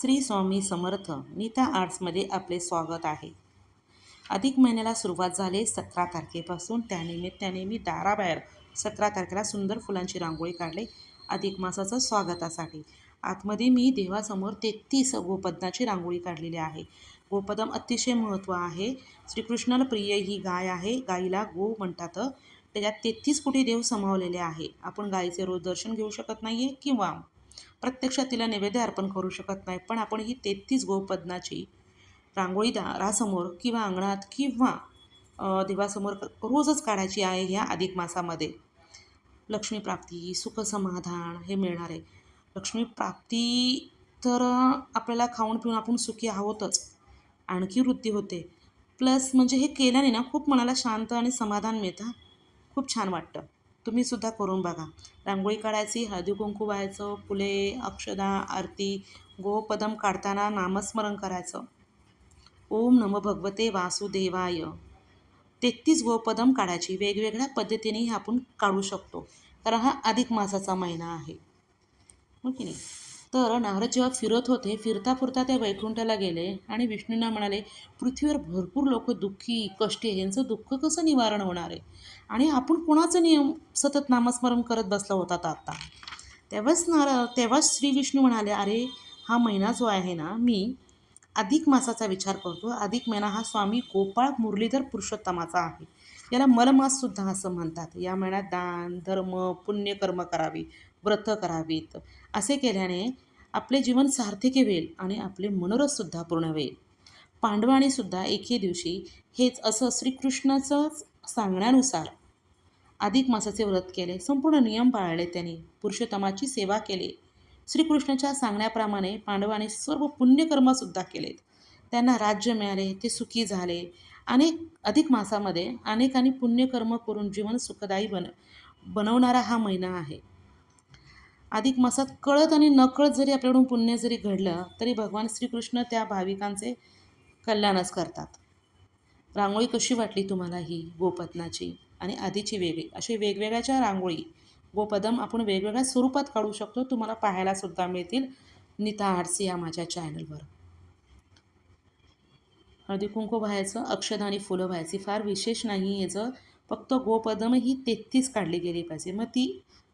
श्री स्वामी समर्थ नीता आर्ट्समध्ये आपले स्वागत आहे. अधिक महिन्याला सुरुवात झाली 17 तारखेपासून. त्यानिमित्ताने मी दाराबाहेर 17 तारखेला सुंदर फुलांची रांगोळी काढली अधिक मासाचं स्वागतासाठी. आतमध्ये मी देवासमोर 33 गोपद्माची रांगोळी काढलेली आहे. गोपद्म अतिशय महत्त्व आहे. श्रीकृष्णाला प्रिय ही गाय आहे. गाईला गो म्हणतात. त्याच्यात 33 कोटी देव समावलेले आहे. आपण गायीचे रोज दर्शन घेऊ शकत नाही आहे किंवा प्रत्यक्षात तिला नैवेद्य अर्पण करू शकत नाही, पण आपण ही 33 गोपद्माची रांगोळी दारासमोर किंवा अंगणात किंवा देवासमोर रोजच काढायची आहे. ह्या अधिक मासामध्ये लक्ष्मीप्राप्ती, सुखसमाधान हे मिळणार आहे. लक्ष्मीप्राप्ती तर आपल्याला खाऊन पिऊन आपण सुखी आहोतच, आणखी वृद्धी होते. प्लस म्हणजे हे केल्याने ना खूप मनाला शांत आणि समाधान मिळतं. खूप छान वाटतं. तुम्हीसुद्धा करून बघा. रांगोळी काढायची, हळदी कुंकू व्हायचं, फुले, अक्षदा, आरती, गोपदम काढताना नामस्मरण करायचं. ओम नमो भगवते वासुदेवाय. 33 गोपदम काढायची. वेगवेगळ्या पद्धतीने आपण काढू शकतो, कारण हा अधिक मासाचा महिना आहे, हो की नाही. तर नारद जेव्हा फिरत होते, फिरता फिरता ते वैकुंठाला गेले आणि विष्णूंना म्हणाले, पृथ्वीवर भरपूर लोक दुःखी कष्टी आहे, यांचं दुःख कसं निवारण होणार आहे, आणि आपण कोणाचं नियम सतत नामस्मरण करत बसला होता आता. तेव्हाच श्री विष्णू म्हणाले, अरे हा महिना जो आहे ना, मी अधिक मासाचा विचार करतो. अधिक महिना हा स्वामी गोपाळ मुरलीधर पुरुषोत्तमाचा आहे. याला मलमाससुद्धा असं म्हणतात. या महिन्यात दान धर्म पुण्यकर्म करावी, व्रत करावीत. असे केल्याने आपले जीवन सार्थकी होईल आणि आपले मनोरथसुद्धा पूर्ण होईल. पांडवांनी सुद्धा एके दिवशी हेच असं श्रीकृष्णाचं सांगण्यानुसार अधिक मासाचे व्रत केले. संपूर्ण नियम पाळले. त्यांनी पुरुषोत्तमाची सेवा केली. श्रीकृष्णाच्या सांगण्याप्रमाणे पांडवांनी सर्व पुण्यकर्मसुद्धा केलेत. त्यांना राज्य मिळाले, ते सुखी झाले. अधिक मासामध्ये अनेकांनी पुण्यकर्म करून जीवन सुखदायी बनवणारा हा महिना आहे. अधिक मासात कळत आणि नकळत जरी आपल्याकडून पुण्य जरी घडलं, तरी भगवान श्रीकृष्ण त्या भाविकांचे कल्याणच करतात. रांगोळी कशी वाटली तुम्हाला ही गोपद्माची आणि आधीची वेगळी, अशी वेगवेगळ्याच्या रांगोळी गोपदम आपण वेगवेगळ्या स्वरूपात काढू शकतो. तुम्हाला पाहायलासुद्धा मिळतील नीता आर्ट्स या माझ्या चॅनलवर. हळदी कुंकू व्हायचं, अक्षदा आणि फुलं व्हायची. फार विशेष नाही याचं, फक्त गोपदम ही 33 काढली गेली पाहिजे. मग ती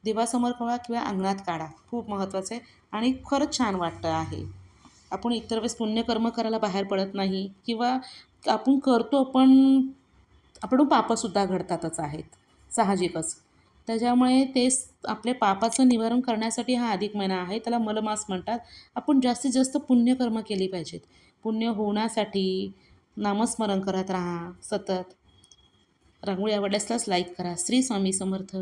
देवासमोर काढा किंवा अंगणात काढा, खूप महत्त्वाचं आहे आणि खरंच छान वाटतं आहे. आपण इतर वेळेस पुण्यकर्म करायला बाहेर पडत नाही किंवा आपण करतो, पण आपण पापंसुद्धा घडतातच आहेत, साहजिकच. त्याच्यामुळे आपले पापाचं निवारण करण्यासाठी हा अधिक महिना आहे. त्याला मलमास म्हणतात. आपण जास्तीत जास्त पुण्यकर्म केली पाहिजेत. पुण्य होण्यासाठी नामस्मरण करत राहा सतत. रांगोळी आवडल्यास लाईक करा. श्री स्वामी समर्थ.